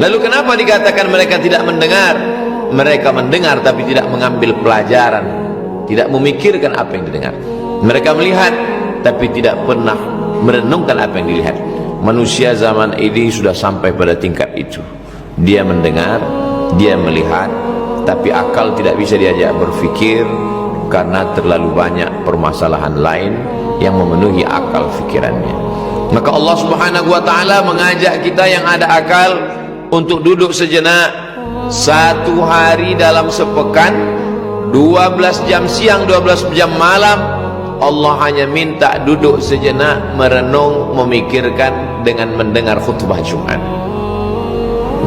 Lalu kenapa dikatakan mereka tidak mendengar? Mereka mendengar tapi tidak mengambil pelajaran, tidak memikirkan apa yang didengar. Mereka melihat tapi tidak pernah merenungkan apa yang dilihat. Manusia zaman ini sudah sampai pada tingkat itu. Dia mendengar, dia melihat, tapi akal tidak bisa diajak berfikir karena terlalu banyak permasalahan lain yang memenuhi akal fikirannya. Maka Allah Subhanahu wa ta'ala mengajak kita yang ada akal untuk duduk sejenak. Satu hari dalam sepekan, 12 jam siang, 12 jam malam, Allah hanya minta duduk sejenak, merenung, memikirkan dengan mendengar khutbah Jumat.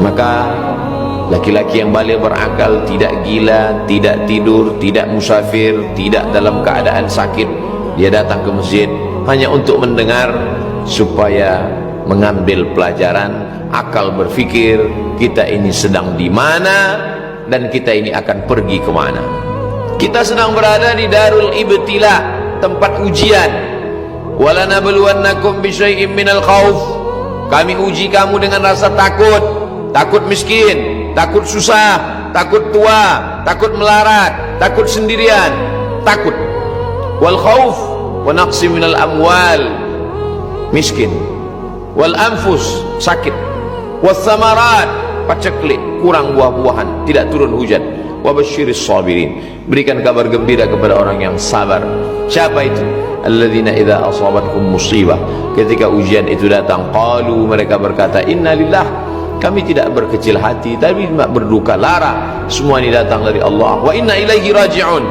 Maka laki-laki yang balik berakal, tidak gila, tidak tidur, tidak musafir, tidak dalam keadaan sakit, dia datang ke masjid hanya untuk mendengar, supaya mengambil pelajaran. Akal berfikir kita ini sedang di mana dan kita ini akan pergi kemana. Kita sedang berada di darul ibtila, tempat ujian. Walanabluwannakum bisyai'im minal khauf, kami uji kamu dengan rasa takut. Takut miskin, takut susah, takut tua, takut melarat, takut sendirian, takut. Wal khauf wa naqsi minal amwal, miskin. Wal anfus, sakit. Was samarat, paceklik, kurang buah-buahan, tidak turun hujan. Wa basyiris sabirin, berikan kabar gembira kepada orang yang sabar. Siapa itu? Alladzina idza asabatkum musibah, ketika ujian itu datang, qalu, mereka berkata, inna lillah, kami tidak berkecil hati tapi tidak berduka lara, semua ini datang dari Allah. Wa inna ilaihi raji'un,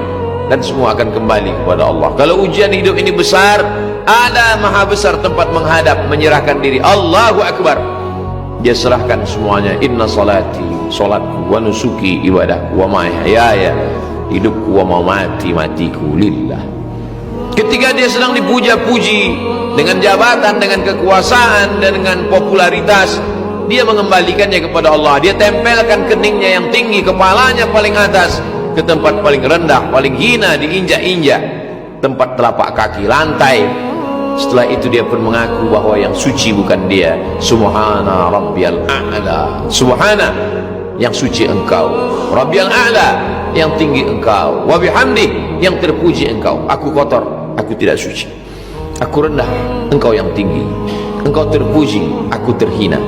dan semua akan kembali kepada Allah. Kalau ujian hidup ini besar, ada maha besar tempat menghadap, menyerahkan diri. Allahu Akbar, dia serahkan semuanya. Inna salati, salatku, wa nusuki, ibadahku, wa mahyaya, hidupku, wa mamati, matiku lillah. Ketika dia sedang dipuja-puji dengan jabatan, dengan kekuasaan, dan dengan popularitas, dia mengembalikannya kepada Allah. Dia tempelkan keningnya yang tinggi, kepalanya paling atas, ke tempat paling rendah, paling hina, diinjak-injak, tempat telapak kaki, lantai. Setelah itu dia pun mengaku bahwa yang suci bukan dia. Subhana rabbiyal a'la, subhana, yang suci engkau. Rabbiyal a'la, yang tinggi engkau. Wa bihamdi, yang terpuji engkau. Aku kotor, aku tidak suci. Aku rendah, engkau yang tinggi. Engkau terpuji, aku terhina.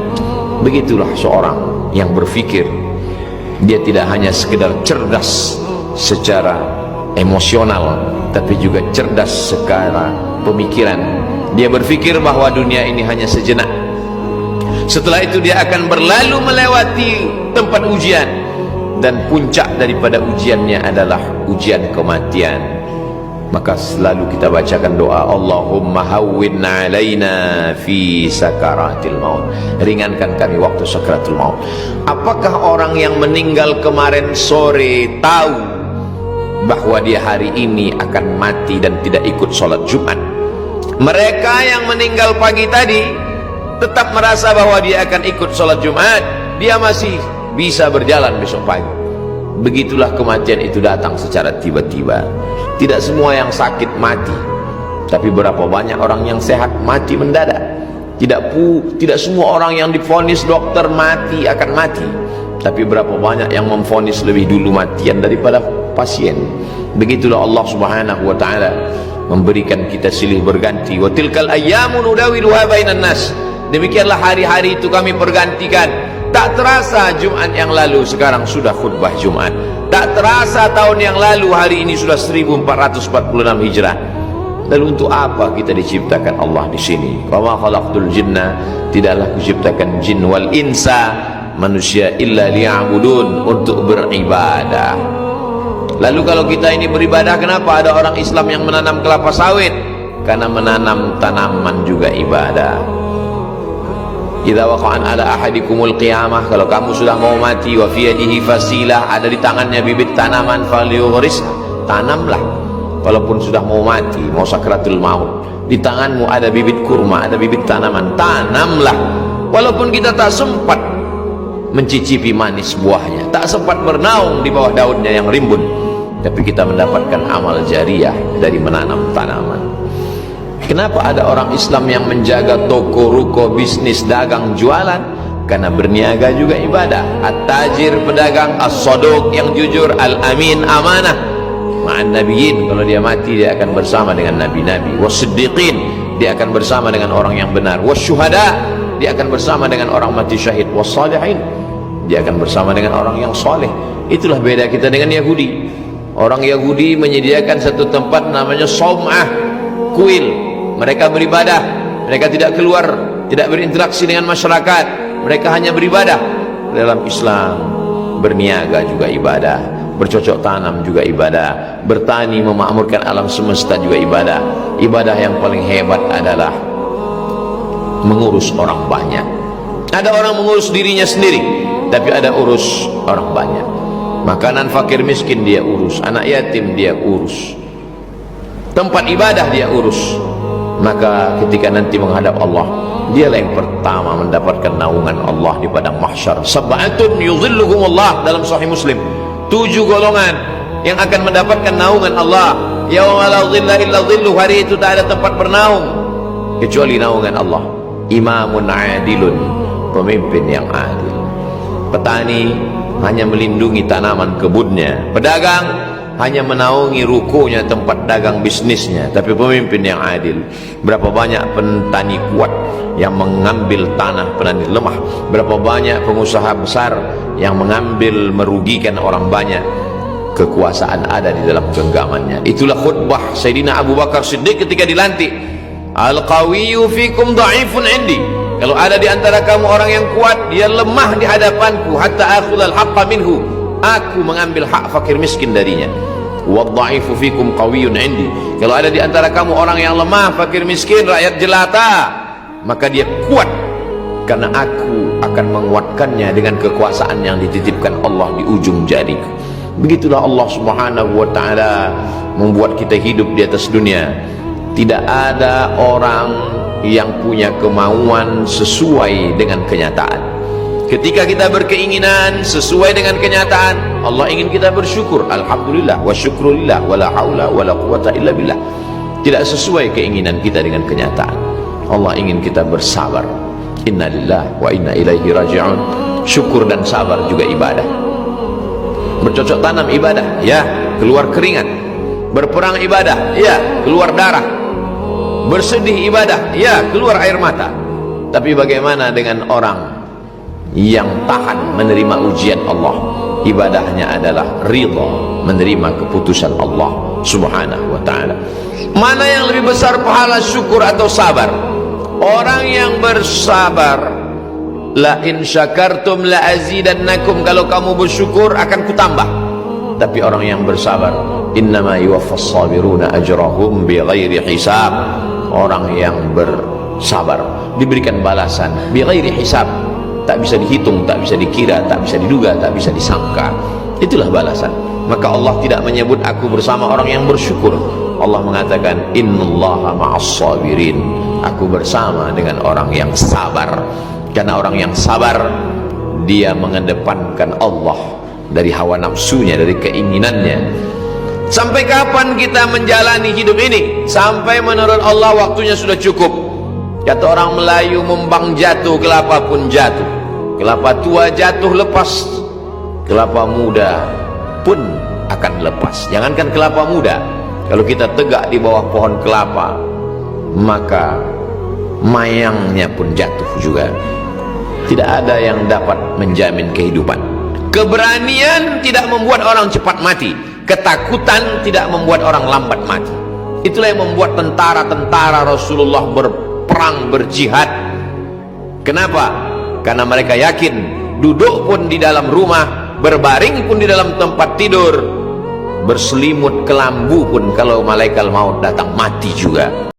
Begitulah seorang yang berfikir. Dia tidak hanya sekedar cerdas secara emosional, tapi juga cerdas secara pemikiran. Dia berfikir bahwa dunia ini hanya sejenak. Setelah itu dia akan berlalu melewati tempat ujian, dan puncak daripada ujiannya adalah ujian kematian. Maka selalu kita bacakan doa, Allahumma hawwin alaina fi sakaratil maut, ringankan kami waktu sakaratul maut. Apakah orang yang meninggal kemarin sore tahu bahwa dia hari ini akan mati dan tidak ikut sholat Jumat? Mereka yang meninggal pagi tadi tetap merasa bahwa dia akan ikut sholat Jumat, dia masih bisa berjalan besok pagi. Begitulah kematian itu datang secara tiba-tiba. Tidak semua yang sakit mati, tapi berapa banyak orang yang sehat mati mendadak. Tidak semua orang yang divonis dokter mati akan mati, tapi berapa banyak yang memvonis lebih dulu matian daripada pasien. Begitulah Allah Subhanahu wa ta'ala memberikan kita silih berganti. Wa tilkal ayyamu nudawiluha bainan nas, demikianlah hari-hari itu kami pergantikan. Tak terasa Jumat yang lalu sekarang sudah khutbah Jumat. Tak terasa tahun yang lalu hari ini sudah 1446 Hijrah. Lalu untuk apa kita diciptakan Allah di sini? Wa ma khalaqtul jinna, tidaklah kuciptakan jin wal insa, manusia, illa liya'budun, untuk beribadah. Lalu kalau kita ini beribadah, kenapa ada orang Islam yang menanam kelapa sawit? Karena menanam tanaman juga ibadah. Idza waqa'an ala ahadikumul qiyamah, kalau kamu sudah mau mati, wa fi yadihi fasilah, ada di tangannya bibit tanaman, falyughris, tanamlah. Walaupun sudah mau mati, mau sakratul maut, di tanganmu ada bibit kurma, ada bibit tanaman, tanamlah. Walaupun kita tak sempat mencicipi manis buahnya, tak sempat bernaung di bawah daunnya yang rimbun, tapi kita mendapatkan amal jariah dari menanam tanaman. Kenapa ada orang Islam yang menjaga toko, ruko, bisnis, dagang, jualan, karena berniaga juga ibadah. At-tajir pedagang, as-saduq yang jujur, al-amin amanah. Ma'an nabiyyin, kalau dia mati dia akan bersama dengan nabi-nabi. Was-siddiqin, dia akan bersama dengan orang yang benar. Was-syuhada, dia akan bersama dengan orang mati syahid. Was-salihin, dia akan bersama dengan orang yang soleh. Itulah beda kita dengan Yahudi. Orang Yahudi menyediakan satu tempat namanya saumah, kuil. Mereka beribadah, mereka tidak keluar, tidak berinteraksi dengan masyarakat, mereka hanya beribadah. Dalam Islam, berniaga juga ibadah, bercocok tanam juga ibadah, bertani memakmurkan alam semesta juga ibadah. Ibadah yang paling hebat adalah mengurus orang banyak. Ada orang mengurus dirinya sendiri, tapi ada urus orang banyak. Makanan fakir miskin dia urus, anak yatim dia urus, tempat ibadah dia urus. Maka ketika nanti menghadap Allah, dialah yang pertama mendapatkan naungan Allah di padang mahsyar. Sab'atun yuzilluhumullah, dalam Sahih Muslim, 7 golongan yang akan mendapatkan naungan Allah. Yauma la dhilla illa dhilluh, hari itu tak ada tempat bernaung kecuali naungan Allah. Imamun adilun, pemimpin yang adil. Petani hanya melindungi tanaman kebunnya, pedagang hanya menaungi rukonya, tempat dagang bisnisnya. Tapi pemimpin yang adil, berapa banyak petani kuat yang mengambil tanah petani lemah, berapa banyak pengusaha besar yang mengambil merugikan orang banyak. Kekuasaan ada di dalam genggamannya. Itulah khutbah Sayyidina Abu Bakar Siddiq ketika dilantik. Al-qawiyyu fikum dha'ifun indi, kalau ada di antara kamu orang yang kuat, dia lemah di hadapanku. Hatta akhudhal haqqa minhu, aku mengambil hak fakir miskin darinya. Wadha'ifu fikum qawiyyun indi, kalau ada di antara kamu orang yang lemah, fakir miskin, rakyat jelata, maka dia kuat karena aku akan menguatkannya dengan kekuasaan yang dititipkan Allah di ujung jariku. Begitulah Allah Subhanahu wa ta'ala membuat kita hidup di atas dunia. Tidak ada orang yang punya kemauan sesuai dengan kenyataan. Ketika kita berkeinginan sesuai dengan kenyataan, Allah ingin kita bersyukur, alhamdulillah wa syukrulillah wala haula wala quwata illa billah. Tidak sesuai keinginan kita dengan kenyataan, Allah ingin kita bersabar. Inna lillahi wa inna ilaihi raji'un. Syukur dan sabar juga ibadah. Bercocok tanam ibadah, ya, keluar keringat. Berperang ibadah, ya, keluar darah. Bersedih ibadah, ya, keluar air mata. Tapi bagaimana dengan orang yang tahan menerima ujian Allah? Ibadahnya adalah ridha, menerima keputusan Allah Subhanahu wa ta'ala. Mana yang lebih besar pahala, syukur atau sabar? Orang yang bersabar, la in syakartum la azidannakum, kalau kamu bersyukur akan kutambah. Tapi orang yang bersabar, innama yuwaffas sabiruna ajrahum bighairi hisab, orang yang bersabar diberikan balasan bighairi hisab, tak bisa dihitung, tak bisa dikira, tak bisa diduga, tak bisa disangka. Itulah balasan. Maka Allah tidak menyebut aku bersama orang yang bersyukur. Allah mengatakan innallaha ma'as sabirin, aku bersama dengan orang yang sabar. Karena orang yang sabar, dia mengedepankan Allah dari hawa nafsunya, dari keinginannya. Sampai kapan kita menjalani hidup ini? Sampai menurut Allah waktunya sudah cukup. Kata orang Melayu, membang jatuh, kelapa pun jatuh. Kelapa tua jatuh lepas, kelapa muda pun akan lepas. Jangankan kelapa muda, kalau kita tegak di bawah pohon kelapa, maka mayangnya pun jatuh juga. Tidak ada yang dapat menjamin kehidupan. Keberanian tidak membuat orang cepat mati, ketakutan tidak membuat orang lambat mati. Itulah yang membuat tentara-tentara Rasulullah berperang, berjihad. Kenapa? Karena mereka yakin, duduk pun di dalam rumah, berbaring pun di dalam tempat tidur, berselimut kelambu pun, kalau malaikat maut datang mati juga.